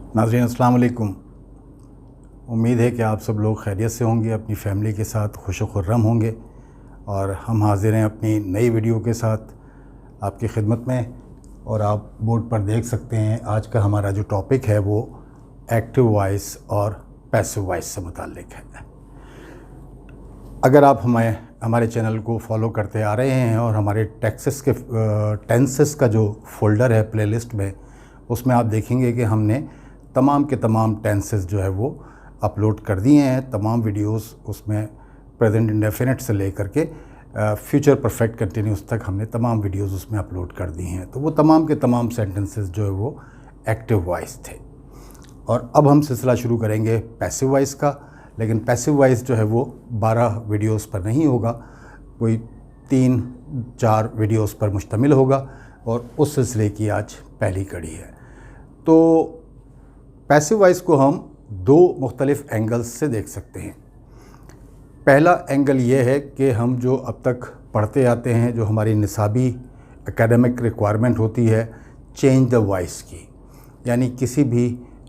नाज़रीन अस्सलाम वालेकुम। उम्मीद है कि आप सब लोग खैरियत से होंगे, अपनी फैमिली के साथ खुश खुर्रम होंगे। और हम हाज़िर हैं अपनी नई वीडियो के साथ आपकी खिदमत में। और आप बोर्ड पर देख सकते हैं आज का हमारा जो टॉपिक है वो एक्टिव वॉइस और पैसिव वॉइस से मुताल्लिक़ है। अगर आप हमारे चैनल को फॉलो करते आ रहे हैं और हमारे टेंसेस का जो फ़ोल्डर है प्लेलिस्ट में, उसमें आप देखेंगे कि हमने तमाम के तमाम टेंसेस जो है वो अपलोड कर दिए हैं। तमाम वीडियोस उसमें प्रेजेंट इंडेफिनिट से लेकर के फ्यूचर परफेक्ट कंटिन्यूस तक हमने तमाम वीडियोस उसमें अपलोड कर दी हैं। तो वो तमाम के तमाम सेंटेंसेस जो है वो एक्टिव वॉइस थे। और अब हम सिलसिला शुरू करेंगे पैसिव वॉइस का। लेकिन पैसिव वॉइस जो है वो 12 वीडियोस पर नहीं होगा, कोई 3-4 वीडियोस पर मुश्तमिल होगा और उस सिलसिले की आज पहली कड़ी है। तो पैसिव वॉइस को हम 2 मुख्तलिफ़ एंगल्स से देख सकते हैं। पहला एंगल ये है कि हम जो अब तक पढ़ते आते हैं, जो हमारी निसाबी एकेडमिक रिक्वायरमेंट होती है चेंज द वॉइस की, यानी किसी भी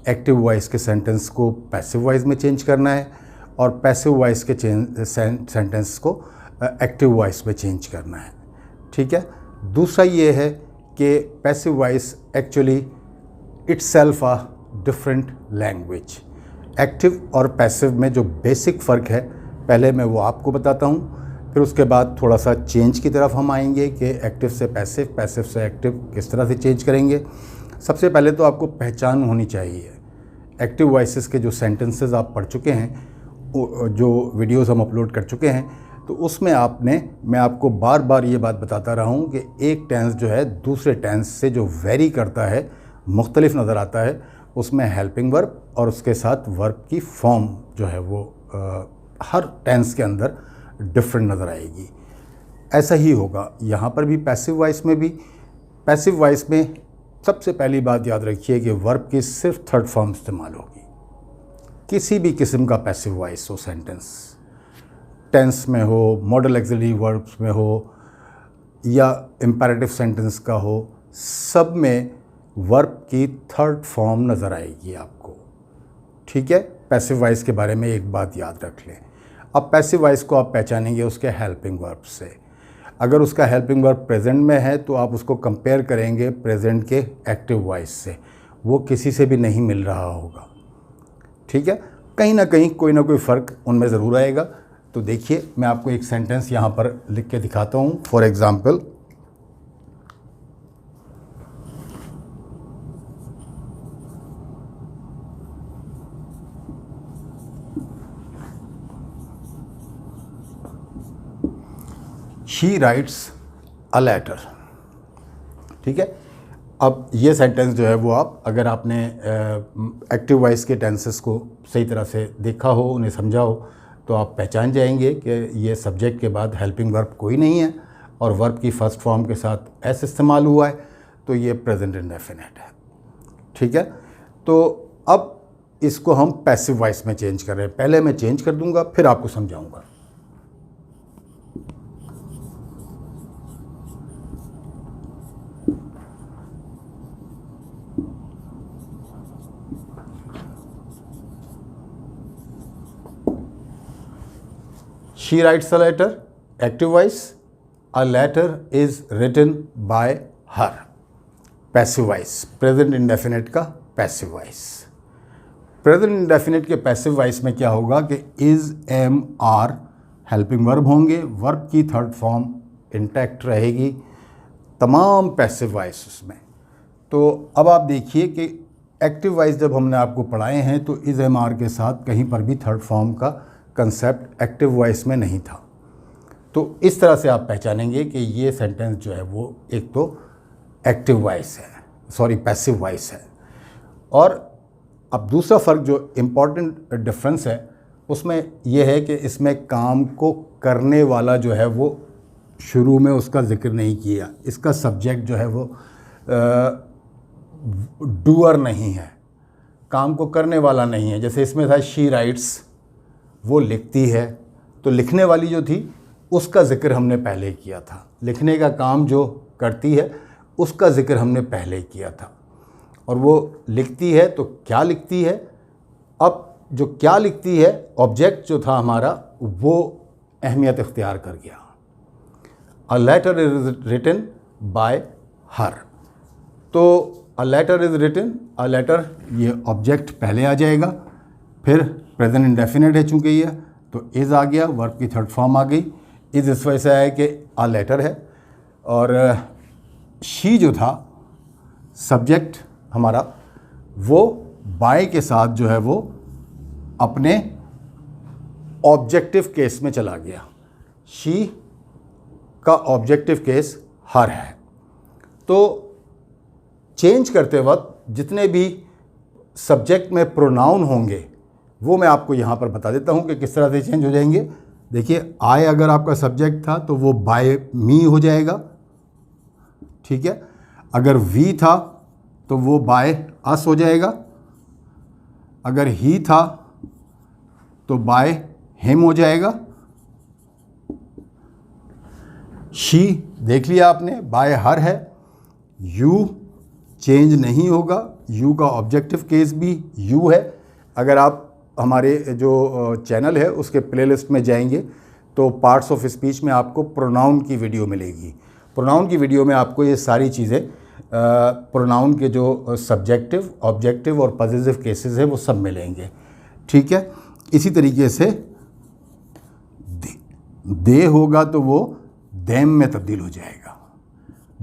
एक्टिव वॉइस के सेंटेंस को पैसिव वॉइस में चेंज करना है और पैसिव वॉइस के सेंटेंस को एक्टिव वॉइस में चेंज करना है। ठीक है। दूसरा ये है कि passive voice actually itself a different language. Active और पैसिव में जो बेसिक फ़र्क है पहले मैं वो आपको बताता हूँ, फिर उसके बाद थोड़ा सा चेंज की तरफ हम आएंगे कि एक्टिव से पैसिव, पैसिव से एक्टिव किस तरह से चेंज करेंगे। सबसे पहले तो आपको पहचान होनी चाहिए। एक्टिव वॉइसेस के जो सेंटेंसेस आप पढ़ चुके हैं, जो वीडियोस हम अपलोड कर चुके हैं, तो उसमें मैं आपको बार बार ये बात बताता रहा हूँ कि एक टेंस जो है दूसरे टेंस से जो वेरी करता है, मुख्तलिफ नज़र आता है, उसमें हेल्पिंग वर्ब और उसके साथ वर्ब की फॉर्म जो है वो हर टेंस के अंदर डिफरेंट नज़र आएगी। ऐसा ही होगा यहाँ पर भी पैसिव वॉइस में भी। पैसिव वॉइस में सबसे पहली बात याद रखिए कि वर्ब की सिर्फ थर्ड फॉर्म इस्तेमाल होगी। किसी भी किस्म का पैसिव वॉइस हो, टेंस में हो, मॉडल ऑक्सिलरी वर्ब्स में हो या इम्पेरेटिव सेंटेंस का हो, सब में वर्ब की थर्ड फॉर्म नज़र आएगी आपको। ठीक है। पैसिव वॉइस के बारे में एक बात याद रख लें। अब पैसिव वॉइस को आप पहचानेंगे उसके हेल्पिंग वर्ब से। अगर उसका हेल्पिंग वर्ब प्रेजेंट में है तो आप उसको कंपेयर करेंगे प्रेजेंट के एक्टिव वॉइस से, वो किसी से भी नहीं मिल रहा होगा। ठीक है। कहीं ना कहीं कोई ना कोई फ़र्क उनमें ज़रूर आएगा। तो देखिए, मैं आपको एक सेंटेंस यहाँ पर लिख के दिखाता हूँ। For example, she writes a letter. ठीक है। अब ये सेंटेंस जो है वो आप, अगर आपने एक्टिव वॉइस के टेंसेस को सही तरह से देखा हो, उन्हें समझा हो, तो आप पहचान जाएंगे कि ये सब्जेक्ट के बाद हेल्पिंग वर्ब कोई नहीं है और वर्ब की फर्स्ट फॉर्म के साथ एस इस्तेमाल हुआ है, तो ये प्रेजेंट इंडेफिनिट है। ठीक है। तो अब इसको हम पैसिव वॉइस में चेंज कर रहे हैं। पहले मैं चेंज कर दूंगा, फिर आपको समझाऊंगा। She writes a letter, active voice. A letter is written by her. Passive voice, present indefinite का passive voice. Present indefinite के passive voice में क्या होगा कि is, am, are helping verb होंगे, verb की थर्ड फॉर्म इंटैक्ट रहेगी, तमाम passive voice उसमें। तो अब आप देखिए कि एक्टिव वॉइस जब हमने आपको पढ़ाए हैं तो is, am, are के साथ कहीं पर भी थर्ड फॉर्म का कंसेप्ट एक्टिव वॉइस में नहीं था। तो इस तरह से आप पहचानेंगे कि ये सेंटेंस जो है वो एक तो एक्टिव वॉइस है, पैसिव वॉइस है। और अब दूसरा फ़र्क जो इम्पॉर्टेंट डिफरेंस है उसमें यह है कि इसमें काम को करने वाला जो है वो शुरू में उसका जिक्र नहीं किया। इसका सब्जेक्ट जो है वो डूअर नहीं है, काम को करने वाला नहीं है। जैसे इसमें था शी राइट्स, वो लिखती है, तो लिखने वाली जो थी उसका ज़िक्र हमने पहले किया था। लिखने का काम जो करती है उसका ज़िक्र हमने पहले किया था। और वो लिखती है तो क्या लिखती है। अब जो क्या लिखती है, ऑब्जेक्ट जो था हमारा वो अहमियत इख्तियार कर गया। A letter is written by her, तो a letter is written, a letter ये ऑब्जेक्ट पहले आ जाएगा, फिर प्रेजेंट इंडेफिनिट है चूँकि ये, तो इज़ आ गया, वर्ब की थर्ड फॉर्म आ गई। इज़ इस वजह से आया कि अ लेटर है, और शी जो था सब्जेक्ट हमारा वो बाय के साथ जो है वो अपने ऑब्जेक्टिव केस में चला गया। शी का ऑब्जेक्टिव केस हर है। तो चेंज करते वक्त जितने भी सब्जेक्ट में प्रोनाउन होंगे वो मैं आपको यहाँ पर बता देता हूँ कि किस तरह से चेंज हो जाएंगे। देखिए, आई अगर आपका सब्जेक्ट था तो वो बाय मी हो जाएगा, ठीक है। अगर वी था तो वो बाय अस हो जाएगा। अगर ही था तो बाय हिम हो जाएगा। शी देख लिया आपने, बाय हर है। यू चेंज नहीं होगा, यू का ऑब्जेक्टिव केस भी यू है। अगर आप हमारे जो चैनल है उसके प्लेलिस्ट में जाएंगे तो पार्ट्स ऑफ स्पीच में आपको प्रोनाउन की वीडियो मिलेगी। प्रोनाउन की वीडियो में आपको ये सारी चीज़ें प्रोनाउन के जो सब्जेक्टिव, ऑब्जेक्टिव और पॉजिटिव केसेस है वो सब मिलेंगे, ठीक है। इसी तरीके से दे होगा तो वो देम में तब्दील हो जाएगा,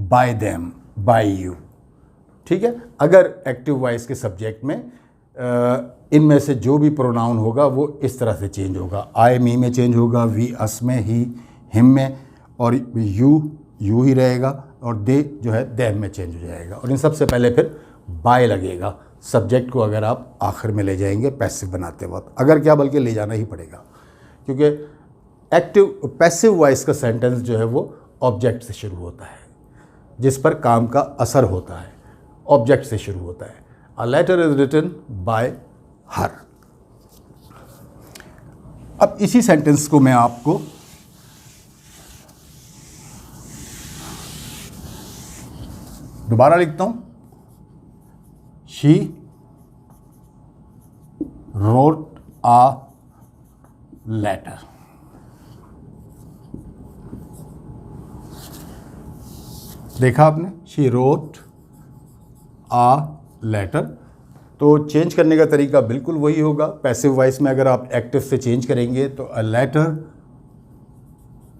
बाय देम, बाय यू, ठीक है। अगर एक्टिव वॉइस के सब्जेक्ट में इनमें से जो भी प्रोनाउन होगा वो इस तरह से चेंज होगा। आई मी में चेंज होगा, वी अस में, ही हिम में, और यू ही रहेगा, और दे जो है देम में चेंज हो जाएगा। और इन सबसे पहले फिर बाय लगेगा सब्जेक्ट को, अगर आप आखिर में ले जाएंगे पैसिव बनाते वक्त। अगर क्या, बल्कि ले जाना ही पड़ेगा, क्योंकि एक्टिव पैसिव वॉइस का सेंटेंस जो है वो ऑब्जेक्ट से शुरू होता है, जिस पर काम का असर होता है, ऑब्जेक्ट से शुरू होता है। A letter is written by her. अब इसी सेंटेंस को मैं आपको दोबारा लिखता हूं। She wrote a letter. देखा आपने, शी रोट अ लेटर। तो चेंज करने का तरीका बिल्कुल वही होगा। पैसिव वॉइस में अगर आप एक्टिव से चेंज करेंगे तो अ लेटर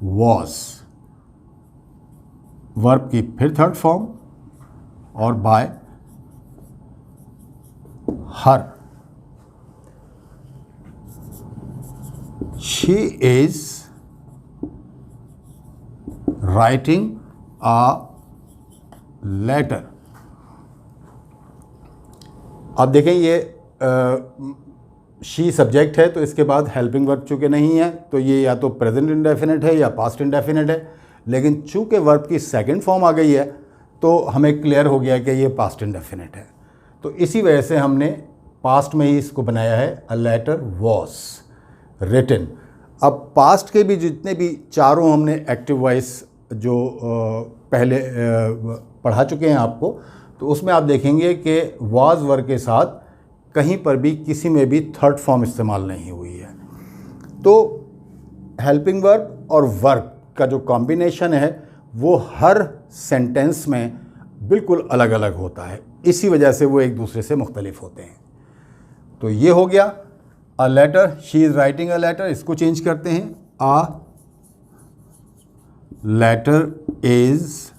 वॉज, वर्ब की फिर थर्ड फॉर्म, और by her. She is writing a letter. अब देखें, ये शी सब्जेक्ट है तो इसके बाद हेल्पिंग वर्ब चूँकि नहीं है तो ये या तो प्रेजेंट इंडेफिनिट है या पास्ट इंडेफिनिट है। लेकिन चूँकि वर्ब की सेकंड फॉर्म आ गई है तो हमें क्लियर हो गया कि ये पास्ट इंडेफिनिट है। तो इसी वजह से हमने पास्ट में ही इसको बनाया है, अ लेटर वॉज रिटन। अब पास्ट के भी जितने भी चारों हमने एक्टिव वॉइस जो पहले पढ़ा चुके हैं आपको, तो उसमें आप देखेंगे कि वाज वर्ब के साथ कहीं पर भी किसी में भी थर्ड फॉर्म इस्तेमाल नहीं हुई है। तो हेल्पिंग वर्ब और वर्ब का जो कॉम्बिनेशन है वो हर सेंटेंस में बिल्कुल अलग अलग होता है, इसी वजह से वो एक दूसरे से मुख्तलिफ होते हैं। तो ये हो गया a letter, she is writing a letter. इसको चेंज करते हैं, a letter is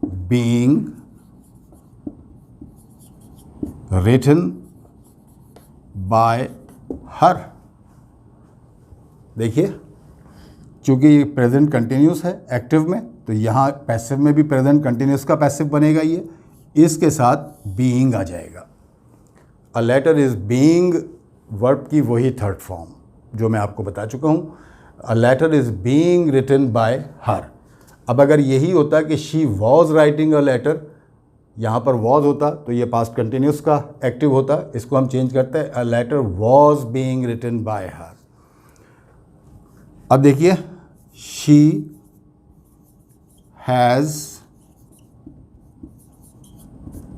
being written by her. देखिए, चूँकि ये प्रेजेंट कंटिन्यूस है एक्टिव में, तो यहाँ पैसिव में भी प्रेजेंट कंटिन्यूस का पैसिव बनेगा। ये इसके साथ बीइंग आ जाएगा। A letter is being verb की वही थर्ड फॉर्म जो मैं आपको बता चुका हूँ। A letter is being written by her. अब अगर यही होता कि she was writing a letter, यहाँ पर वॉज होता तो ये पास्ट कंटिन्यूस का एक्टिव होता। इसको हम चेंज करते हैं, a letter was being written by her. अब देखिए, she has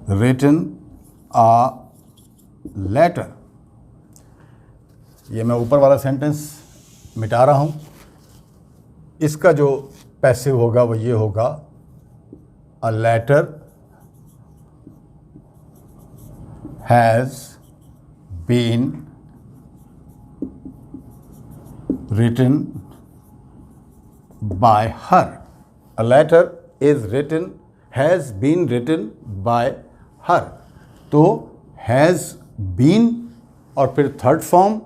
written a letter। ये मैं ऊपर वाला सेंटेंस मिटा रहा हूँ। इसका जो पैसिव होगा वो ये होगा, a letter has been written by her। A letter is written, has been written by her। तो has been और फिर थर्ड फॉर्म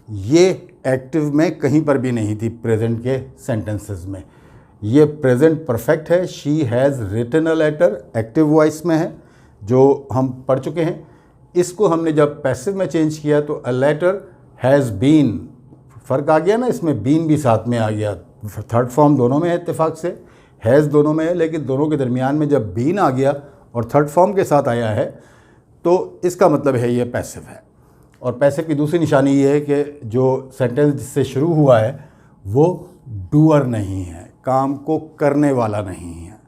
ये एक्टिव में कहीं पर भी नहीं थी प्रेजेंट के सेंटेंसेस में। ये प्रेजेंट परफेक्ट है, she has written a letter, active voice में है जो हम पढ़ चुके हैं। इसको हमने जब पैसिव में चेंज किया तो अ लेटर हैज़ बीन, फ़र्क आ गया ना, इसमें बीन भी साथ में आ गया। थर्ड फॉर्म दोनों में है इत्तेफाक से, हैज़ दोनों में है, लेकिन दोनों के दरमियान में जब बीन आ गया और थर्ड फॉर्म के साथ आया है तो इसका मतलब है ये पैसिव है। और पैसिव की दूसरी निशानी ये है कि जो सेंटेंस जिससे शुरू हुआ है वो डूअर नहीं है, काम को करने वाला नहीं है।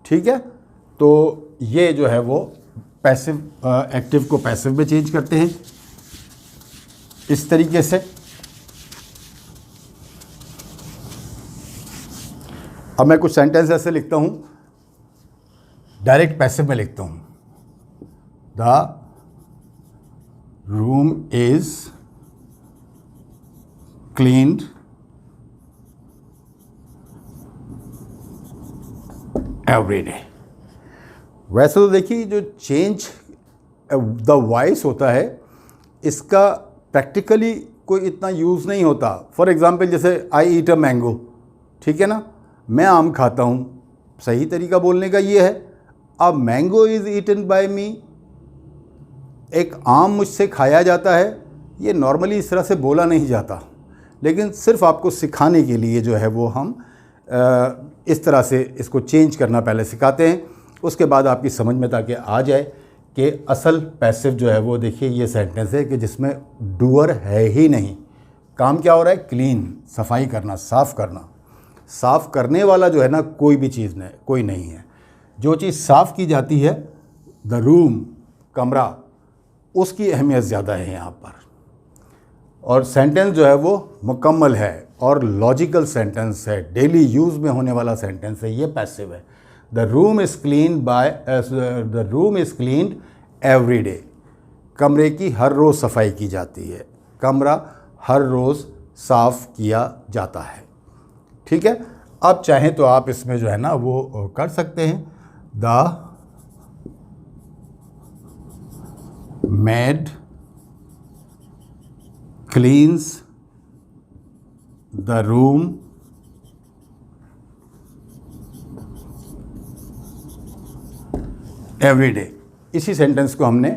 ठीक है, तो ये जो है वो पैसिव, एक्टिव को पैसिव में चेंज करते हैं इस तरीके से। अब मैं कुछ सेंटेंस ऐसे लिखता हूँ, डायरेक्ट पैसिव में लिखता हूँ। The room is cleaned every day. वैसे तो देखिए जो चेंज द वॉइस होता है इसका प्रैक्टिकली कोई इतना यूज़ नहीं होता। फॉर एग्ज़ाम्पल जैसे आई ईट अ मैंगो, ठीक है ना, मैं आम खाता हूँ, सही तरीका बोलने का ये है a mango is eaten by me, एक आम मुझसे खाया जाता है। ये नॉर्मली इस तरह से बोला नहीं जाता, लेकिन सिर्फ आपको सिखाने के लिए जो है वो हम इस तरह से इसको चेंज करना पहले सिखाते हैं, उसके बाद आपकी समझ में ताकि आ जाए कि असल पैसिव जो है वो देखिए ये सेंटेंस है कि जिसमें डूअर है ही नहीं। काम क्या हो रहा है, क्लीन, सफाई करना, साफ़ करना। साफ़ करने वाला जो है ना कोई भी चीज़ नहीं, कोई नहीं है। जो चीज़ साफ़ की जाती है, द रूम, कमरा, उसकी अहमियत ज़्यादा है यहाँ पर। और सेंटेंस जो है वो मुकम्मल है और लॉजिकल सेंटेंस है, डेली यूज़ में होने वाला सेंटेंस है, ये पैसिव है। The room is cleaned every day. कमरे की हर रोज़ सफाई की जाती है, कमरा हर रोज़ साफ़ किया जाता है। ठीक है, अब चाहें तो आप इसमें जो है ना वो कर सकते हैं, the made cleans the room every day. इसी सेंटेंस को हमने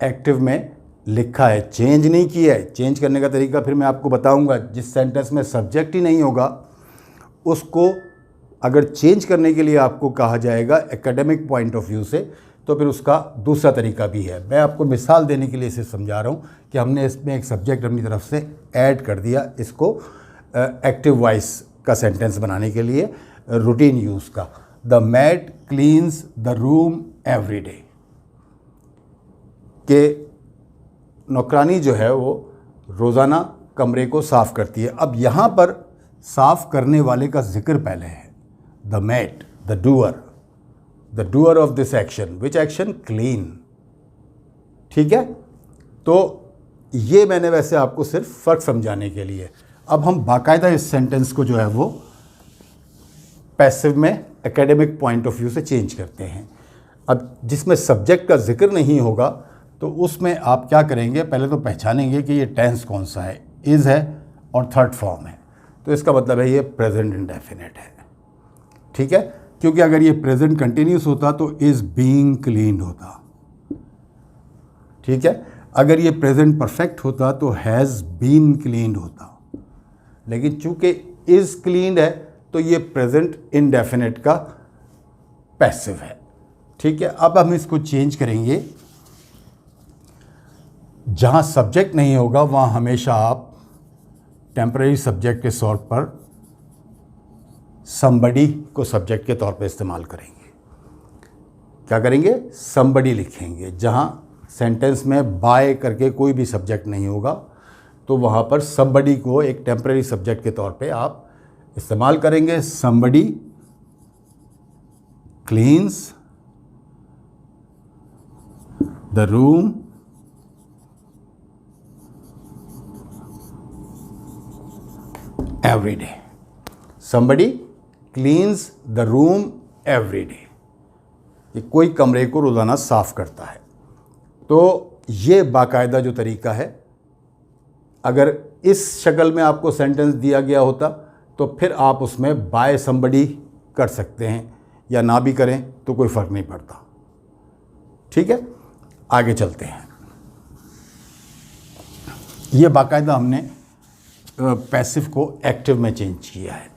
एक्टिव में लिखा है, चेंज नहीं किया है। चेंज करने का तरीका फिर मैं आपको बताऊंगा। जिस सेंटेंस में सब्जेक्ट ही नहीं होगा उसको अगर चेंज करने के लिए आपको कहा जाएगा एकेडमिक पॉइंट ऑफ व्यू से, तो फिर उसका दूसरा तरीका भी है। मैं आपको मिसाल देने के लिए इसे समझा रहा हूँ कि हमने इसमें एक सब्जेक्ट अपनी तरफ से ऐड कर दिया, इसको एक्टिव वॉइस का सेंटेंस बनाने के लिए, रूटीन यूज़ का। The mad cleans the room every day, कि नौकरानी जो है वो रोज़ाना कमरे को साफ़ करती है। अब यहाँ पर साफ़ करने वाले का जिक्र पहले है, the mad, the doer of this action, which action, clean. ठीक है, तो ये मैंने वैसे आपको सिर्फ फ़र्क समझाने के लिए। अब हम बाकायदा इस सेंटेंस को जो है वो पैसिव में एकेडमिक पॉइंट ऑफ व्यू से चेंज करते हैं। अब जिसमें सब्जेक्ट का जिक्र नहीं होगा तो उसमें आप क्या करेंगे, पहले तो पहचानेंगे कि ये टेंस कौन सा है, इज़ है और थर्ड फॉर्म है, तो इसका मतलब है ये प्रेजेंट इंडेफिनिट है। ठीक है, क्योंकि अगर ये प्रेजेंट कंटिन्यूस होता तो इज़ बीइंग क्लीन्ड होता। ठीक है, अगर ये प्रेजेंट परफेक्ट होता तो हैज़ बीन क्लीन्ड होता, लेकिन चूंकि इज़ क्लीन्ड है तो ये प्रेजेंट इंडेफिनिट का पैसिव है। ठीक है, अब हम इसको चेंज करेंगे। जहाँ सब्जेक्ट नहीं होगा वहाँ हमेशा आप टेम्परेरी सब्जेक्ट के तौर पर somebody को सब्जेक्ट के तौर पे इस्तेमाल करेंगे। क्या करेंगे, somebody लिखेंगे। जहाँ सेंटेंस में बाय करके कोई भी सब्जेक्ट नहीं होगा तो वहाँ पर somebody को एक टेम्परेरी सब्जेक्ट के तौर पे आप इस्तेमाल करेंगे। somebody cleans the room every day। somebody cleans the room every day। कि कोई कमरे को रोज़ाना साफ़ करता है। तो ये बाकायदा जो तरीका है, अगर इस शक्ल में आपको सेंटेंस दिया गया होता तो फिर आप उसमें बाय समबडी कर सकते हैं, या ना भी करें तो कोई फ़र्क नहीं पड़ता। ठीक है, आगे चलते हैं। ये बाकायदा हमने पैसिव को एक्टिव में चेंज किया है।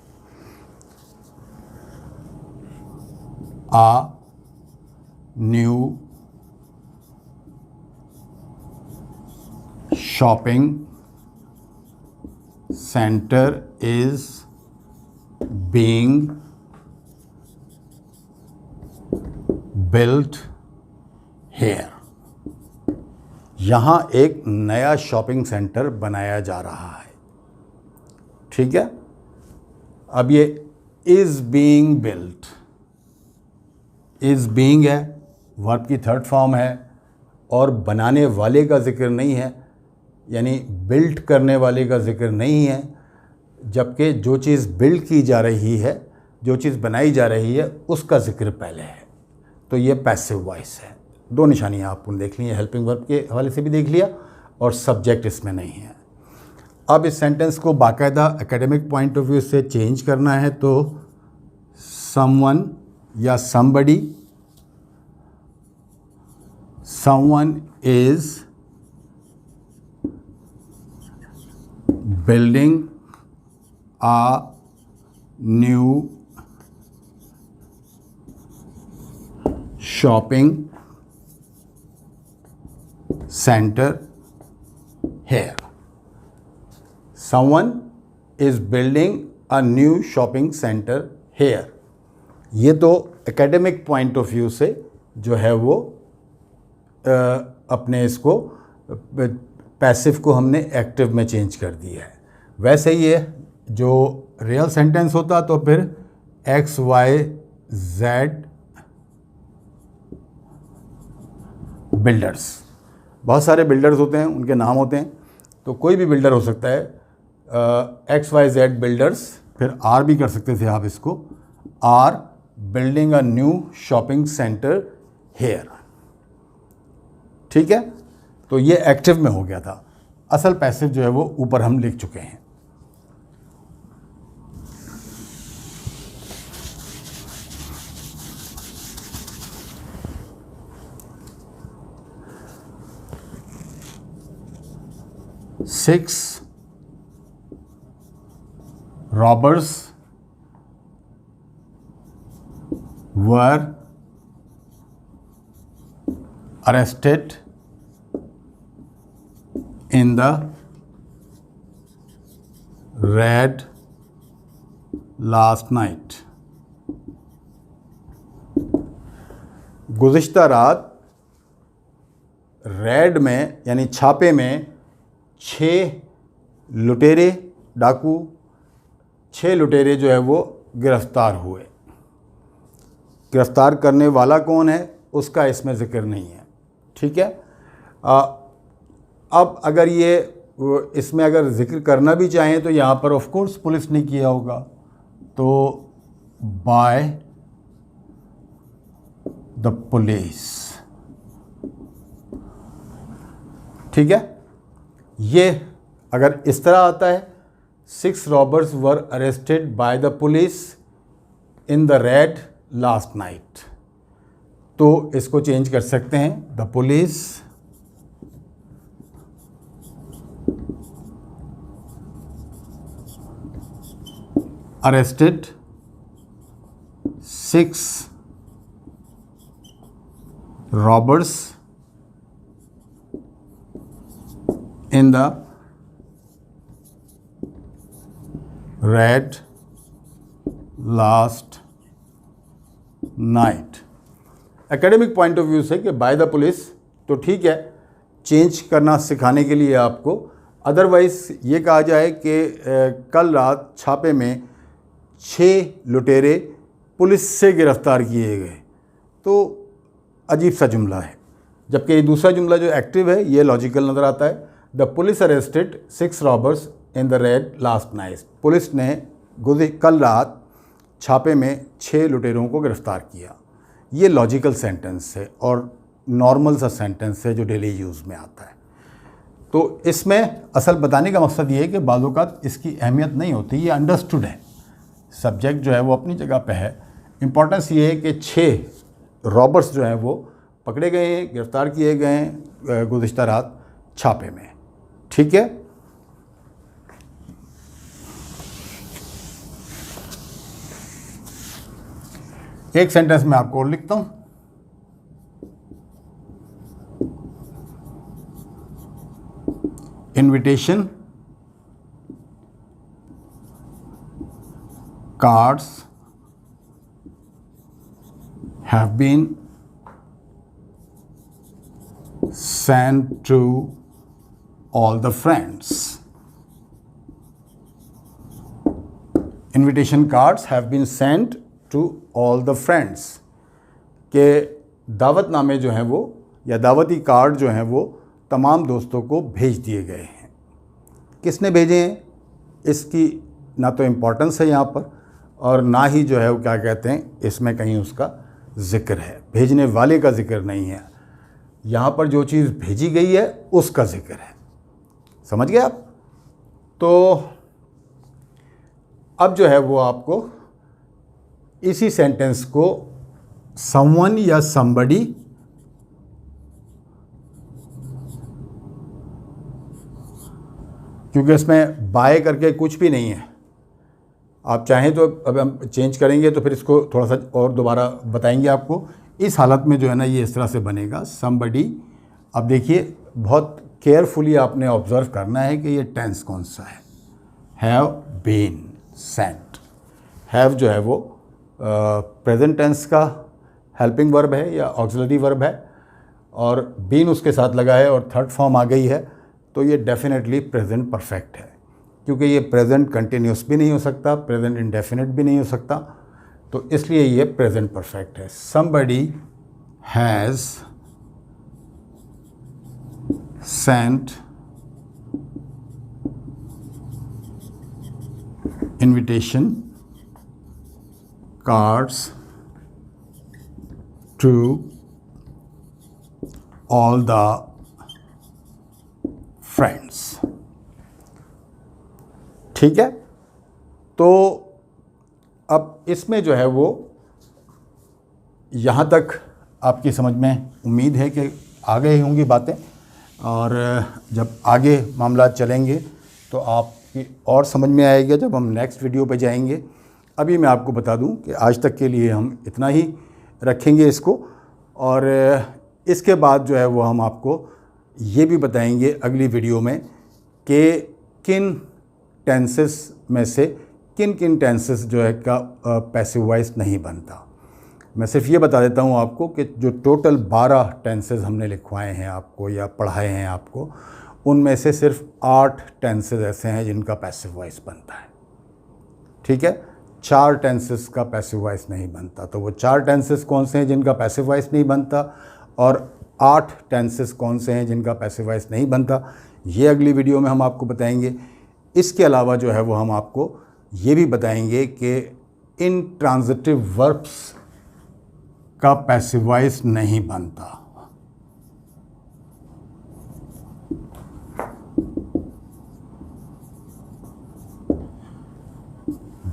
आ new shopping center is being built here। यहाँ एक नया शॉपिंग सेंटर बनाया जा रहा है। ठीक है, अब ये is being built, is being है, वर्ब की थर्ड फॉर्म है और बनाने वाले का जिक्र नहीं है, यानी बिल्ड करने वाले का जिक्र नहीं है, जबकि जो चीज़ बिल्ड की जा रही है, जो चीज़ बनाई जा रही है, उसका जिक्र पहले है। तो ये पैसिव वॉइस है। दो निशानियाँ आपने देख ली हैं, हेल्पिंग वर्ब के हवाले से भी देख लिया और सब्जेक्ट इसमें नहीं है। अब इस सेंटेंस को बाकायदा एकेडमिक पॉइंट ऑफ व्यू से चेंज करना है तो समवन या somebody, someone is building a new shopping center here। someone is building a new shopping center here। ये तो एकेडमिक पॉइंट ऑफ व्यू से जो है वो अपने इसको पैसिव को हमने एक्टिव में चेंज कर दिया है। वैसे ही है जो रियल सेंटेंस होता तो फिर एक्स वाई जेड बिल्डर्स, बहुत सारे बिल्डर्स होते हैं, उनके नाम होते हैं, तो कोई भी बिल्डर हो सकता है। एक्स वाई जेड बिल्डर्स, फिर आर भी कर सकते थे आप इसको, are building a new shopping centre here. ठीक है, तो ये एक्टिव में हो गया था। असल पैसिव जो है वो ऊपर हम लिख चुके हैं। Six robbers were arrested in the raid last night। गुज़िश्ता रात रेड में यानी छापे में 6 लुटेरे डाकू 6 लुटेरे जो है वो गिरफ्तार हुए। गिरफ्तार करने वाला कौन है उसका इसमें ज़िक्र नहीं है। ठीक है, अब अगर ये इसमें अगर जिक्र करना भी चाहें तो यहाँ पर ऑफ कोर्स पुलिस ने किया होगा, तो बाय द पुलिस। ठीक है, ये अगर इस तरह आता है 6 robbers were arrested by the police in the red last night, तो इसको चेंज कर सकते हैं the police arrested 6 robbers in the raid last night। Academic point of view से कि बाय द पुलिस तो ठीक है, चेंज करना सिखाने के लिए आपको, अदरवाइज़ ये कहा जाए कि कल रात छापे में 6 लुटेरे पुलिस से गिरफ्तार किए गए, तो अजीब सा जुमला है। जबकि ये दूसरा जुमला जो एक्टिव है ये लॉजिकल नज़र आता है। The police arrested 6 robbers in the red last night. Police ने कल रात छापे में 6 लुटेरों को गिरफ्तार किया। ये लॉजिकल सेंटेंस है और नॉर्मल सा सेंटेंस है जो डेली यूज़ में आता है। तो इसमें असल बताने का मकसद ये है कि बाज़ औक़ात इसकी अहमियत नहीं होती, ये अंडरस्टूड है, सब्जेक्ट जो है वो अपनी जगह पे है। इम्पॉर्टेंस ये है कि 6 रॉबर्स जो हैं वो पकड़े गए हैं, गिरफ़्तार किए गए हैं गुज़िश्ता रात छापे में। ठीक है, एक सेंटेंस में आपको और लिखता हूँ। Invitation cards have been sent to all the friends. Invitation cards have been sent to all the friends. के दावतनामे जो हैं वो या दावती कार्ड जो हैं वो तमाम दोस्तों को भेज दिए गए हैं। किसने भेजे हैं इसकी ना तो इम्पोर्टेंस है यहाँ पर, और ना ही जो है वो क्या कहते हैं इसमें कहीं उसका ज़िक्र है। भेजने वाले का ज़िक्र नहीं है यहाँ पर, जो चीज़ भेजी गई है उसका ज़िक्र है। समझ गए आप? तो अब जो है वो आपको इसी सेंटेंस को समवन या समबडी क्योंकि इसमें बाय करके कुछ भी नहीं है, आप चाहें तो अब हम चेंज करेंगे तो फिर इसको थोड़ा सा और दोबारा बताएंगे आपको। इस हालत में जो है ना ये इस तरह से बनेगा समबडी। अब देखिए बहुत केयरफुली आपने ऑब्ज़र्व करना है कि ये टेंस कौन सा है। हैव बीन सेंट, हैव जो है वो प्रेजेंट टेंस का हेल्पिंग वर्ब है या ऑक्सिलरी वर्ब है, और बीन उसके साथ लगा है और थर्ड फॉर्म आ गई है, तो ये डेफिनेटली प्रेजेंट परफेक्ट है, क्योंकि ये प्रेजेंट कंटिन्यूस भी नहीं हो सकता, प्रेजेंट इंडेफिनिट भी नहीं हो सकता, तो इसलिए ये प्रेजेंट परफेक्ट है। Somebody has sent invitation cards to all the friends. ठीक है, तो अब इसमें जो है वो यहाँ तक आपकी समझ में उम्मीद है कि आ गई होंगी बातें, और जब आगे मामला चलेंगे तो आपकी और समझ में आएगा जब हम नेक्स्ट वीडियो पे जाएंगे। अभी मैं आपको बता दूं कि आज तक के लिए हम इतना ही रखेंगे इसको, और इसके बाद जो है वो हम आपको ये भी बताएंगे अगली वीडियो में कि किन टेंसेस में से किन किन टेंसेस जो है का पैसिव वॉइस नहीं बनता। मैं सिर्फ ये बता देता हूँ आपको कि जो टोटल 12 टेंसेस हमने लिखवाए हैं आपको या पढ़ाए हैं आपको, उनमें से सिर्फ 8 टेंसेस ऐसे हैं जिनका पैसिव वॉइस बनता है। ठीक है, 4 टेंसेस का पैसिव वॉइस नहीं बनता। तो वो 4 टेंसेस कौन से हैं जिनका पैसिव वॉइस नहीं बनता, और 8 टेंसेस कौन से हैं जिनका पैसिव वॉइस नहीं बनता, ये अगली वीडियो में हम आपको बताएंगे। इसके अलावा जो है वो हम आपको ये भी बताएंगे कि इन ट्रांजिटिव वर्ब्स का पैसिव वॉइस नहीं बनता।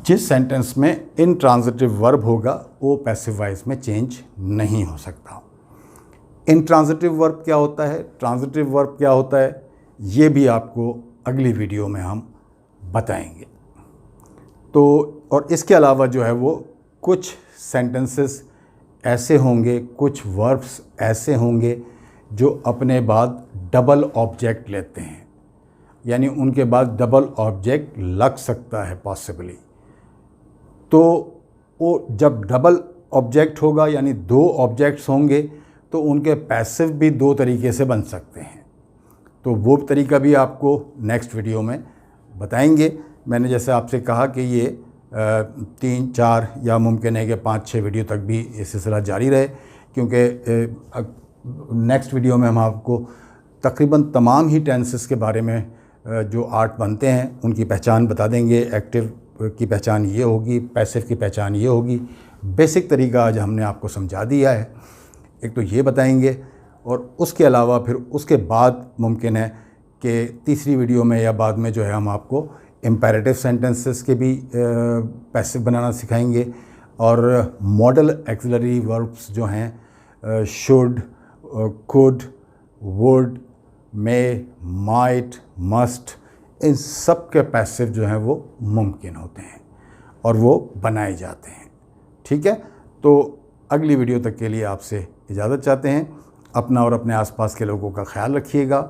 जिस सेंटेंस में इन ट्रांजिटिव वर्ब होगा वो पैसिव वॉइस में चेंज नहीं हो सकता। इन ट्रांजिटिव वर्ब क्या होता है, ट्रांजिटिव वर्ब क्या होता है, ये भी आपको अगली वीडियो में हम बताएंगे। तो और इसके अलावा जो है वो कुछ सेंटेंसेस ऐसे होंगे, कुछ वर्ब्स ऐसे होंगे जो अपने बाद डबल ऑब्जेक्ट लेते हैं, यानी उनके बाद डबल ऑब्जेक्ट लग सकता है पॉसिबली। तो वो जब डबल ऑब्जेक्ट होगा यानी 2 ऑब्जेक्ट्स होंगे तो उनके पैसिव भी 2 तरीके से बन सकते हैं। तो वो तरीका भी आपको नेक्स्ट वीडियो में बताएंगे। मैंने जैसे आपसे कहा कि ये 3-4 या मुमकिन है कि 5-6 वीडियो तक भी ये सिलसिला जारी रहे, क्योंकि नेक्स्ट वीडियो में हम आपको तकरीबन तमाम ही टेंसेस के बारे में जो आर्ट बनते हैं उनकी पहचान बता देंगे। एक्टिव की पहचान ये होगी, पैसिव की पहचान ये होगी। बेसिक तरीका आज हमने आपको समझा दिया है, एक तो ये बताएंगे, और उसके अलावा फिर उसके बाद मुमकिन है कि तीसरी वीडियो में या बाद में जो है हम आपको इम्पेरेटिव सेंटेंसेस के भी पैसिव बनाना सिखाएंगे, और मॉडल एक्सिलरी वर्ब्स जो हैं should, could, would, may, might, must, इन सब के पैसिव जो हैं वो मुमकिन होते हैं और वो बनाए जाते हैं। ठीक है, तो अगली वीडियो तक के लिए आपसे इजाज़त चाहते हैं। अपना और अपने आसपास के लोगों का ख्याल रखिएगा।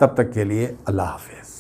तब तक के लिए अल्लाह हाफ़िज़।